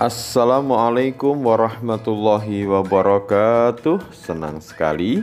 Assalamualaikum warahmatullahi wabarakatuh. Senang sekali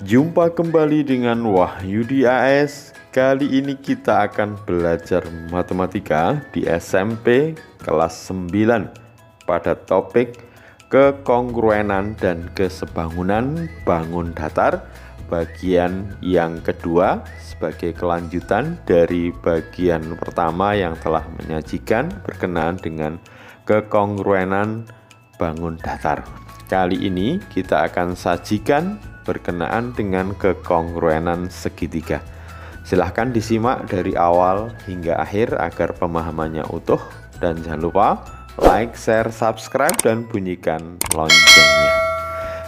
jumpa kembali dengan Wahyudi AS. Kali ini kita akan belajar matematika di SMP kelas 9 pada topik kekongruenan dan kesebangunan bangun datar bagian yang kedua, sebagai kelanjutan dari bagian pertama yang telah menyajikan berkenaan dengan kekongruenan bangun datar. Kali ini kita akan sajikan berkenaan dengan kekongruenan segitiga. Silahkan disimak dari awal hingga akhir agar pemahamannya utuh, dan jangan lupa like, share, subscribe, dan bunyikan loncengnya.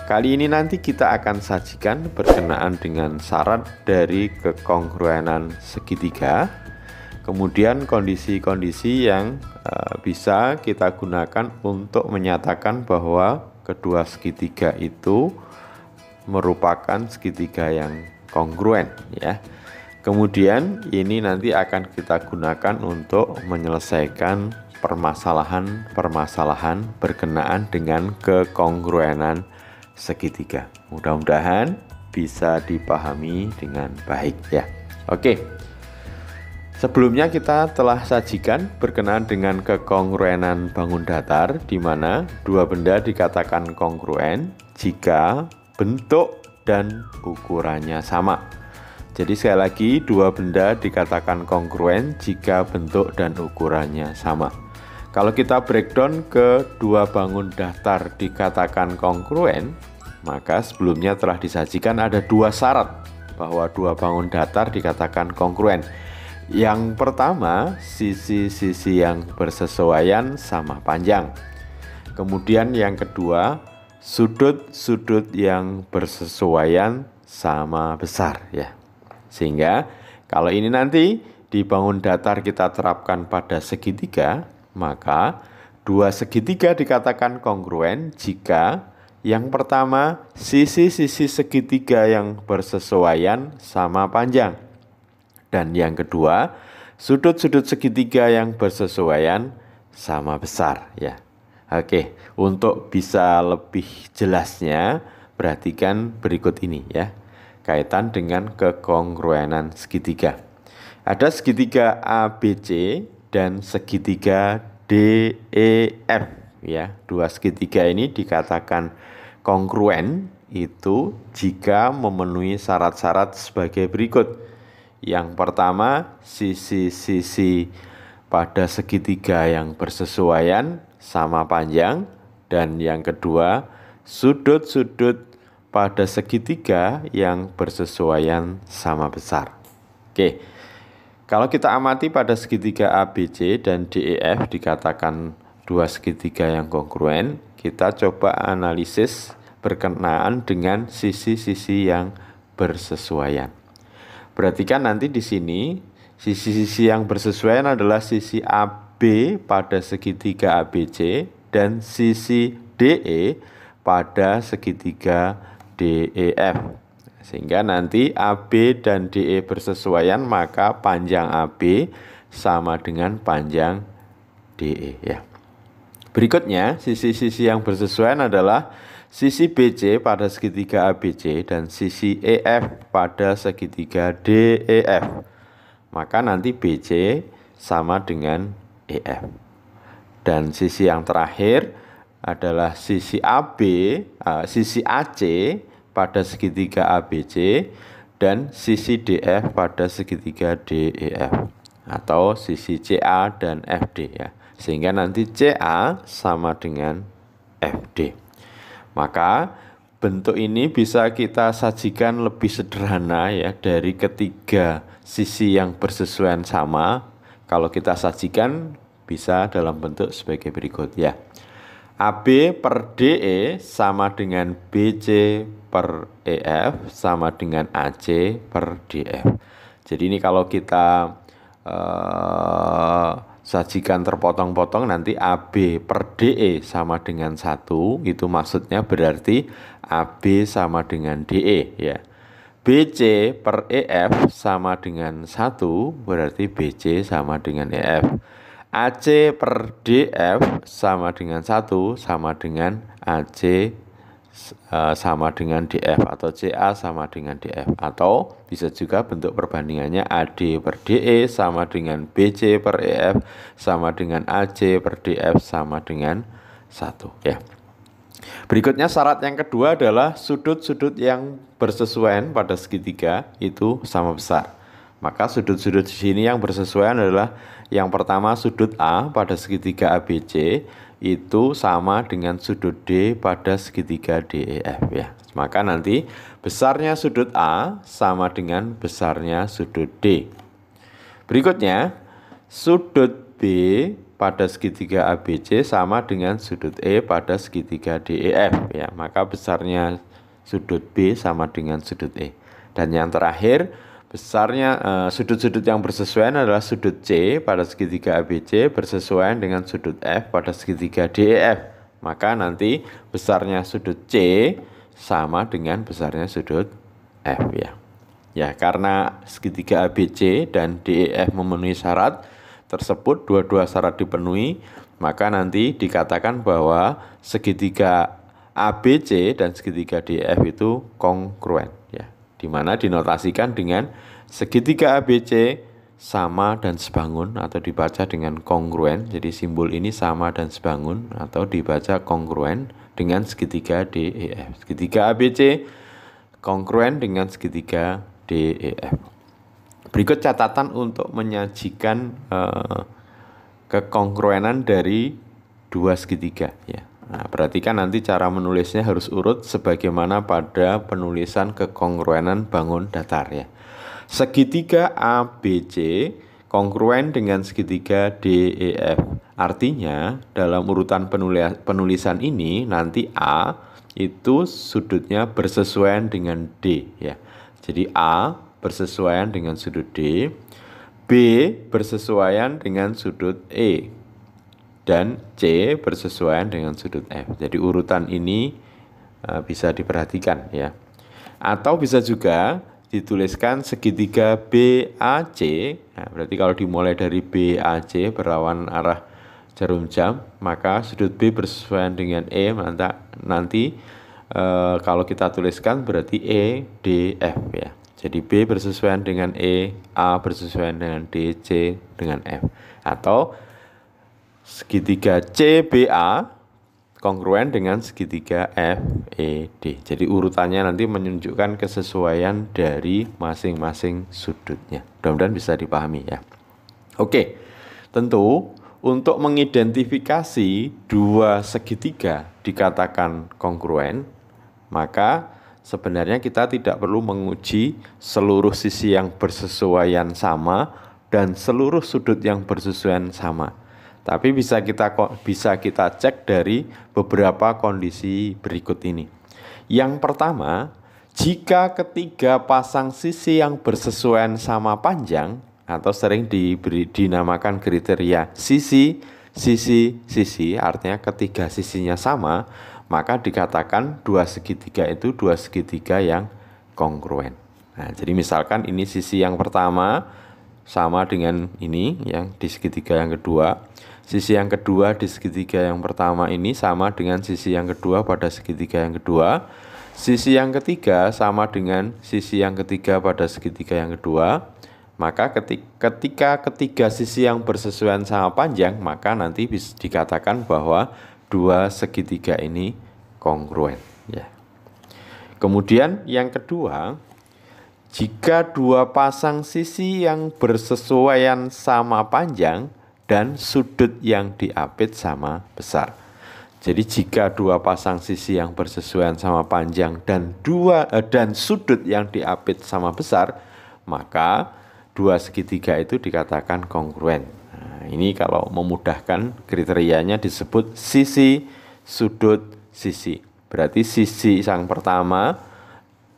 Kali ini nanti kita akan sajikan berkenaan dengan syarat dari kekongruenan segitiga, kemudian kondisi-kondisi yang bisa kita gunakan untuk menyatakan bahwa kedua segitiga itu merupakan segitiga yang kongruen, ya. Kemudian ini nanti akan kita gunakan untuk menyelesaikan permasalahan-permasalahan berkenaan dengan kekongruenan segitiga. Mudah-mudahan bisa dipahami dengan baik, ya. Oke. Sebelumnya kita telah sajikan berkenaan dengan kekongruenan bangun datar, di mana dua benda dikatakan kongruen jika bentuk dan ukurannya sama. Jadi sekali lagi, dua benda dikatakan kongruen jika bentuk dan ukurannya sama. Kalau kita breakdown ke dua bangun datar dikatakan kongruen, maka sebelumnya telah disajikan ada dua syarat bahwa dua bangun datar dikatakan kongruen. Yang pertama, sisi-sisi yang bersesuaian sama panjang. Kemudian yang kedua, sudut-sudut yang bersesuaian sama besar, ya. Sehingga kalau ini nanti di bangun datar kita terapkan pada segitiga, maka dua segitiga dikatakan kongruen jika yang pertama, sisi-sisi segitiga yang bersesuaian sama panjang. Dan yang kedua, sudut-sudut segitiga yang bersesuaian sama besar, ya. Oke, untuk bisa lebih jelasnya, perhatikan berikut ini, ya. Kaitan dengan kekongruenan segitiga. Ada segitiga ABC dan segitiga DEF, ya. Dua segitiga ini dikatakan kongruen itu jika memenuhi syarat-syarat sebagai berikut. Yang pertama, sisi-sisi pada segitiga yang bersesuaian sama panjang. Dan yang kedua, sudut-sudut pada segitiga yang bersesuaian sama besar. Oke, kalau kita amati pada segitiga ABC dan DEF dikatakan dua segitiga yang kongruen, kita coba analisis berkenaan dengan sisi-sisi yang bersesuaian. Perhatikan nanti di sini, sisi-sisi yang bersesuaian adalah sisi AB pada segitiga ABC dan sisi DE pada segitiga DEF. Sehingga nanti AB dan DE bersesuaian, maka panjang AB sama dengan panjang DE, ya. Berikutnya, sisi-sisi yang bersesuaian adalah sisi BC pada segitiga ABC dan sisi EF pada segitiga DEF. Maka nanti BC sama dengan EF. Dan sisi yang terakhir adalah sisi sisi AC pada segitiga ABC dan sisi DF pada segitiga DEF, atau sisi CA dan FD, ya. Sehingga nanti CA sama dengan FD. Maka bentuk ini bisa kita sajikan lebih sederhana, ya, dari ketiga sisi yang bersesuaian sama. Kalau kita sajikan bisa dalam bentuk sebagai berikut, ya. AB per DE sama dengan BC per EF sama dengan AC per DF. Jadi ini kalau kita sajikan terpotong-potong, nanti AB per DE sama dengan 1, itu maksudnya berarti AB sama dengan DE, ya. BC per EF sama dengan 1, berarti BC sama dengan EF. AC per DF sama dengan 1 sama dengan AC sama dengan DF, atau CA sama dengan DF, atau bisa juga bentuk perbandingannya AD per DE sama dengan BC per EF sama dengan AC per DF sama dengan 1 ya. Berikutnya syarat yang kedua adalah sudut-sudut yang bersesuaian pada segitiga itu sama besar. Maka sudut-sudut di sini yang bersesuaian adalah yang pertama sudut A pada segitiga ABC itu sama dengan sudut D pada segitiga DEF ya. Maka nanti besarnya sudut A sama dengan besarnya sudut D. Berikutnya sudut B pada segitiga ABC sama dengan sudut E pada segitiga DEF ya. Maka besarnya sudut B sama dengan sudut E. Dan yang terakhir besarnya sudut-sudut yang bersesuaian adalah sudut C pada segitiga ABC bersesuaian dengan sudut F pada segitiga DEF. Maka nanti besarnya sudut C sama dengan besarnya sudut F ya. Ya, karena segitiga ABC dan DEF memenuhi syarat tersebut, dua-dua syarat dipenuhi, maka nanti dikatakan bahwa segitiga ABC dan segitiga DEF itu kongruen ya. Di mana dinotasikan dengan segitiga ABC sama dan sebangun atau dibaca dengan kongruen. Jadi simbol ini sama dan sebangun atau dibaca kongruen dengan segitiga DEF. Segitiga ABC kongruen dengan segitiga DEF. Berikut catatan untuk menyajikan kekongruenan dari dua segitiga ya. Nah, perhatikan nanti cara menulisnya harus urut sebagaimana pada penulisan kekongruenan bangun datar ya. Segitiga ABC kongruen dengan segitiga DEF. Artinya dalam urutan penulisan ini nanti A itu sudutnya bersesuaian dengan D ya. Jadi A bersesuaian dengan sudut D, B bersesuaian dengan sudut E, dan C bersesuaian dengan sudut F. Jadi urutan ini bisa diperhatikan ya. Atau bisa juga dituliskan segitiga BAC. Nah, berarti kalau dimulai dari BAC berlawan arah jarum jam, maka sudut B bersesuaian dengan E. Nanti kalau kita tuliskan berarti EDF ya. Jadi B bersesuaian dengan E, A bersesuaian dengan D, C dengan F. Atau segitiga CBA kongruen dengan segitiga FED. Jadi urutannya nanti menunjukkan kesesuaian dari masing-masing sudutnya. Mudah-mudahan bisa dipahami ya. Oke, tentu untuk mengidentifikasi dua segitiga dikatakan kongruen, maka sebenarnya kita tidak perlu menguji seluruh sisi yang bersesuaian sama dan seluruh sudut yang bersesuaian sama. Tapi bisa kita cek dari beberapa kondisi berikut ini. Yang pertama, jika ketiga pasang sisi yang bersesuaian sama panjang atau sering dinamakan kriteria sisi, artinya ketiga sisinya sama, maka dikatakan dua segitiga itu dua segitiga yang kongruen. Nah, jadi misalkan ini sisi yang pertama sama dengan ini yang di segitiga yang kedua. Sisi yang kedua di segitiga yang pertama ini sama dengan sisi yang kedua pada segitiga yang kedua. Sisi yang ketiga sama dengan sisi yang ketiga pada segitiga yang kedua. Maka ketika ketiga sisi yang bersesuaian sama panjang, maka nanti bisa dikatakan bahwa dua segitiga ini kongruen ya. Kemudian yang kedua, jika dua pasang sisi yang bersesuaian sama panjang dan sudut yang diapit sama besar. Jadi jika dua pasang sisi yang bersesuaian sama panjang dan sudut yang diapit sama besar, maka dua segitiga itu dikatakan kongruen. Nah, ini kalau memudahkan kriterianya disebut sisi, sudut, sisi. Berarti sisi yang pertama,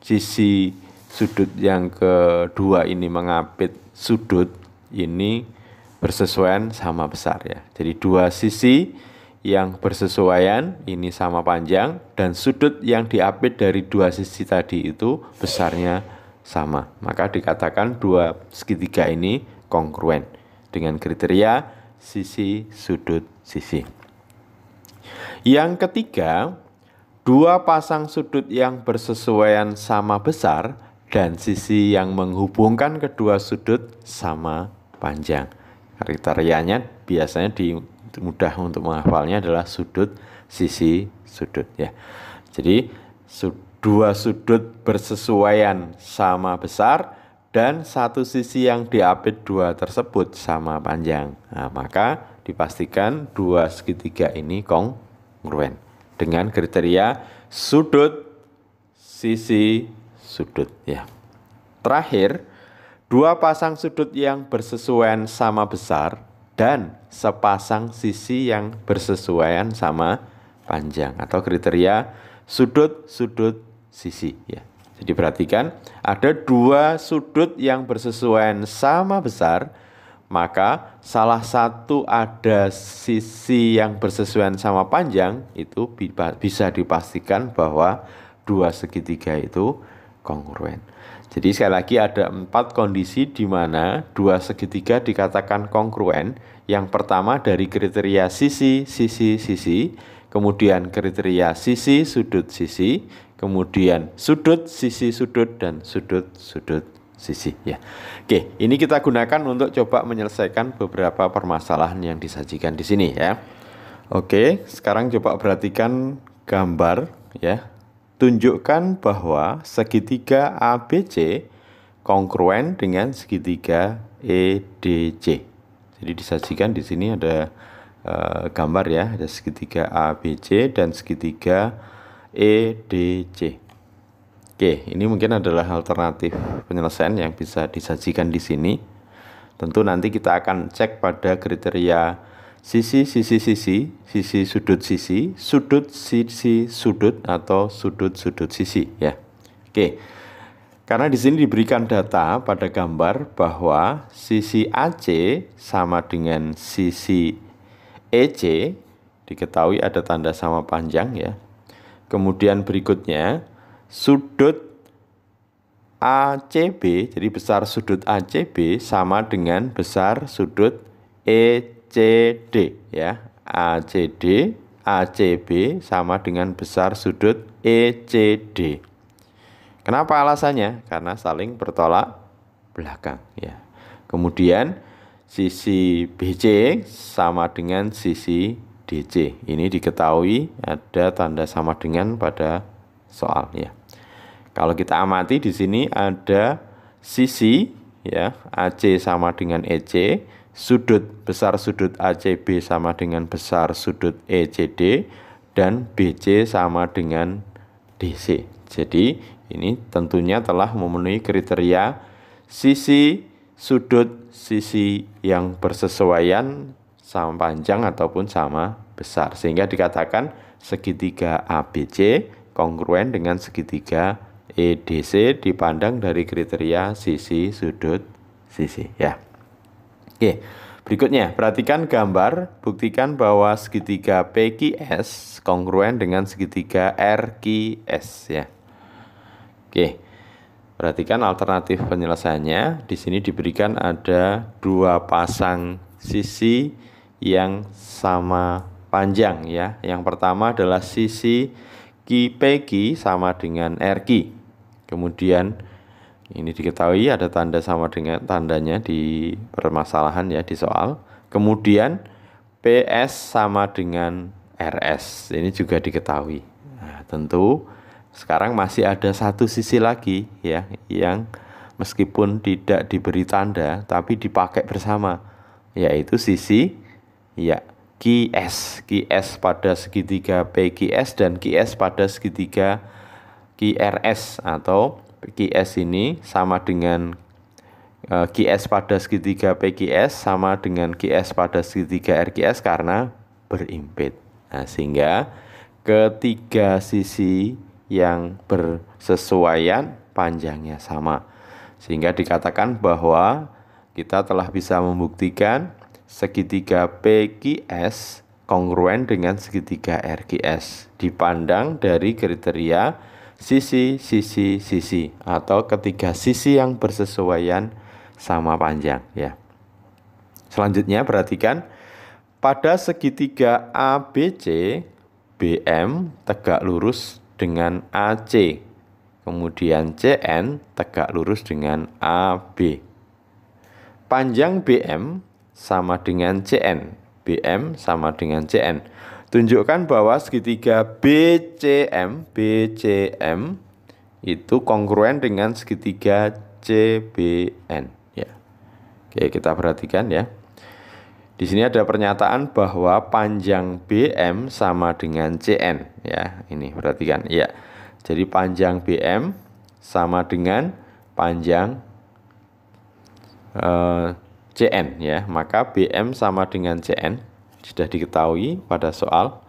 sisi sudut yang kedua ini mengapit sudut ini bersesuaian sama besar ya. Jadi dua sisi yang bersesuaian ini sama panjang dan sudut yang diapit dari dua sisi tadi itu besarnya sama. Maka dikatakan dua segitiga ini kongruen dengan kriteria sisi sudut sisi. Yang ketiga, dua pasang sudut yang bersesuaian sama besar dan sisi yang menghubungkan kedua sudut sama panjang. Kriterianya biasanya mudah untuk menghafalnya adalah sudut, sisi, sudut ya. Jadi dua sudut bersesuaian sama besar dan satu sisi yang diapit dua tersebut sama panjang. Nah, maka dipastikan dua segitiga ini kongruen dengan kriteria sudut, sisi, sudut ya. Terakhir, dua pasang sudut yang bersesuaian sama besar dan sepasang sisi yang bersesuaian sama panjang atau kriteria sudut, sudut, sisi ya. Jadi perhatikan, ada dua sudut yang bersesuaian sama besar, maka salah satu ada sisi yang bersesuaian sama panjang, itu bisa dipastikan bahwa dua segitiga itu kongruen. Jadi sekali lagi ada 4 kondisi di mana dua segitiga dikatakan kongruen. Yang pertama dari kriteria sisi, sisi, sisi, kemudian kriteria sisi, sudut, sisi, kemudian sudut, sisi, sudut, dan sudut, sudut, sisi ya. Oke, ini kita gunakan untuk coba menyelesaikan beberapa permasalahan yang disajikan di sini ya. Oke, sekarang coba perhatikan gambar ya. Tunjukkan bahwa segitiga ABC kongruen dengan segitiga EDC. Jadi disajikan di sini ada gambar ya, ada segitiga ABC dan segitiga EDC. Oke, ini mungkin adalah alternatif penyelesaian yang bisa disajikan di sini. Tentu nanti kita akan cek pada kriteria sisi, sisi, sisi, sisi, sudut, sisi, sudut, sisi, sudut, atau sudut, sudut, sisi ya. Oke, karena di sini diberikan data pada gambar bahwa sisi AC sama dengan sisi EC, diketahui ada tanda sama panjang ya. Kemudian berikutnya sudut ACB, jadi besar sudut ACB sama dengan besar sudut ECD ya. ACD, ACB sama dengan besar sudut ECD. Kenapa alasannya? Karena saling bertolak belakang ya. Kemudian sisi BC sama dengan sisi DC. Ini diketahui ada tanda sama dengan pada soal ya. Kalau kita amati di sini ada sisi ya, AC sama dengan EC, sudut besar sudut ACB sama dengan besar sudut ECD, dan BC sama dengan DC. Jadi ini tentunya telah memenuhi kriteria sisi, sudut, sisi yang bersesuaian sama panjang ataupun sama besar, sehingga dikatakan segitiga ABC kongruen dengan segitiga EDC dipandang dari kriteria sisi, sudut, sisi ya. Oke, berikutnya perhatikan gambar, buktikan bahwa segitiga PQS kongruen dengan segitiga RQS ya. Oke, perhatikan alternatif penyelesaiannya. Di sini diberikan ada dua pasang sisi yang sama panjang ya. Yang pertama adalah sisi PQ sama dengan RQ. Kemudian ini diketahui ada tanda sama dengan tandanya di permasalahan ya di soal. Kemudian PS sama dengan RS. Ini juga diketahui. Nah, tentu sekarang masih ada satu sisi lagi ya yang meskipun tidak diberi tanda tapi dipakai bersama, yaitu sisi ya QS pada segitiga PQS dan QS pada segitiga QRS, atau QS ini sama dengan QS pada segitiga PQS sama dengan QS pada segitiga RQS karena berimpit. Nah, sehingga ketiga sisi yang bersesuaian panjangnya sama, sehingga dikatakan bahwa kita telah bisa membuktikan segitiga PQS kongruen dengan segitiga RQS dipandang dari kriteria sisi, sisi, sisi, atau ketiga sisi yang bersesuaian sama panjang ya. Selanjutnya perhatikan pada segitiga ABC, BM tegak lurus dengan AC. Kemudian CN tegak lurus dengan AB. Panjang BM sama dengan CN. BM sama dengan CN. Tunjukkan bahwa segitiga BCM itu kongruen dengan segitiga CBN. Ya. Oke, kita perhatikan ya. Di sini ada pernyataan bahwa panjang BM sama dengan CN. Ya, ini perhatikan. Ya. Jadi panjang BM sama dengan panjang CN ya. Maka BM sama dengan CN sudah diketahui pada soal.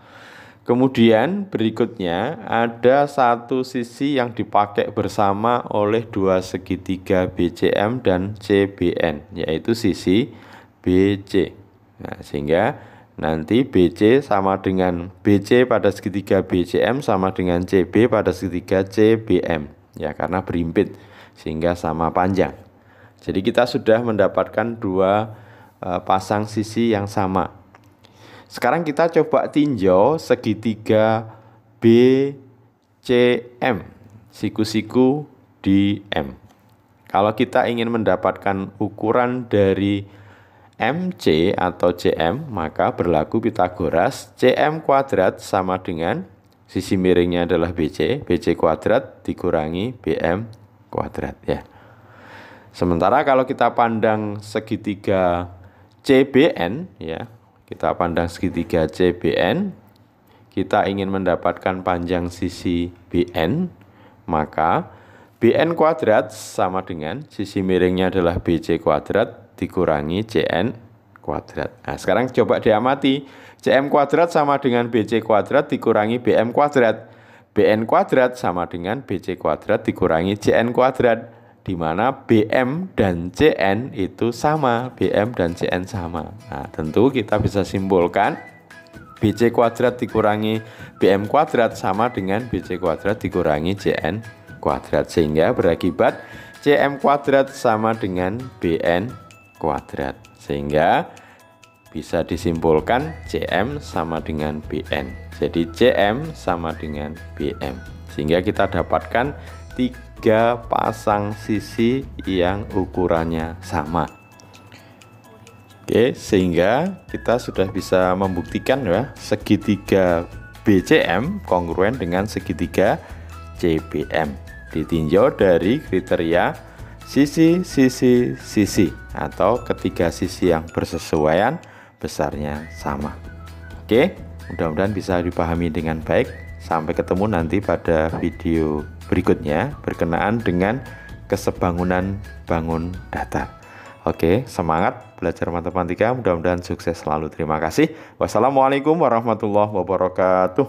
Kemudian berikutnya ada satu sisi yang dipakai bersama oleh dua segitiga BCM dan CBN, yaitu sisi BC. Nah, sehingga nanti BC sama dengan BC pada segitiga BCM sama dengan CB pada segitiga CBM. Ya, karena berimpit sehingga sama panjang. Jadi kita sudah mendapatkan dua pasang sisi yang sama. Sekarang kita coba tinjau segitiga BCM, siku-siku di M. Kalau kita ingin mendapatkan ukuran dari MC atau CM, maka berlaku Pitagoras. CM kuadrat sama dengan sisi miringnya adalah BC, BC kuadrat dikurangi BM kuadrat ya. Sementara kalau kita pandang segitiga CBN ya, kita pandang segitiga CBN, kita ingin mendapatkan panjang sisi BN, maka BN kuadrat sama dengan sisi miringnya adalah BC kuadrat dikurangi CN kuadrat. Nah, sekarang coba diamati. CM kuadrat sama dengan BC kuadrat dikurangi BM kuadrat. BN kuadrat sama dengan BC kuadrat dikurangi CN kuadrat, di mana BM dan CN itu sama, BM dan CN sama. Nah, tentu kita bisa simpulkan BC kuadrat dikurangi BM kuadrat sama dengan BC kuadrat dikurangi CN kuadrat, sehingga berakibat CM kuadrat sama dengan BN kuadrat, sehingga bisa disimpulkan CM sama dengan BN. Jadi CM sama dengan BM, sehingga kita dapatkan tiga pasang sisi yang ukurannya sama. Oke, sehingga kita sudah bisa membuktikan ya, segitiga BCM kongruen dengan segitiga CBM ditinjau dari kriteria sisi atau ketiga sisi yang bersesuaian besarnya sama. Oke, mudah-mudahan bisa dipahami dengan baik. Sampai ketemu nanti pada video berikutnya berkenaan dengan kesebangunan bangun datar. Oke, semangat belajar matematika, mudah-mudahan sukses selalu. Terima kasih. Wassalamualaikum warahmatullahi wabarakatuh.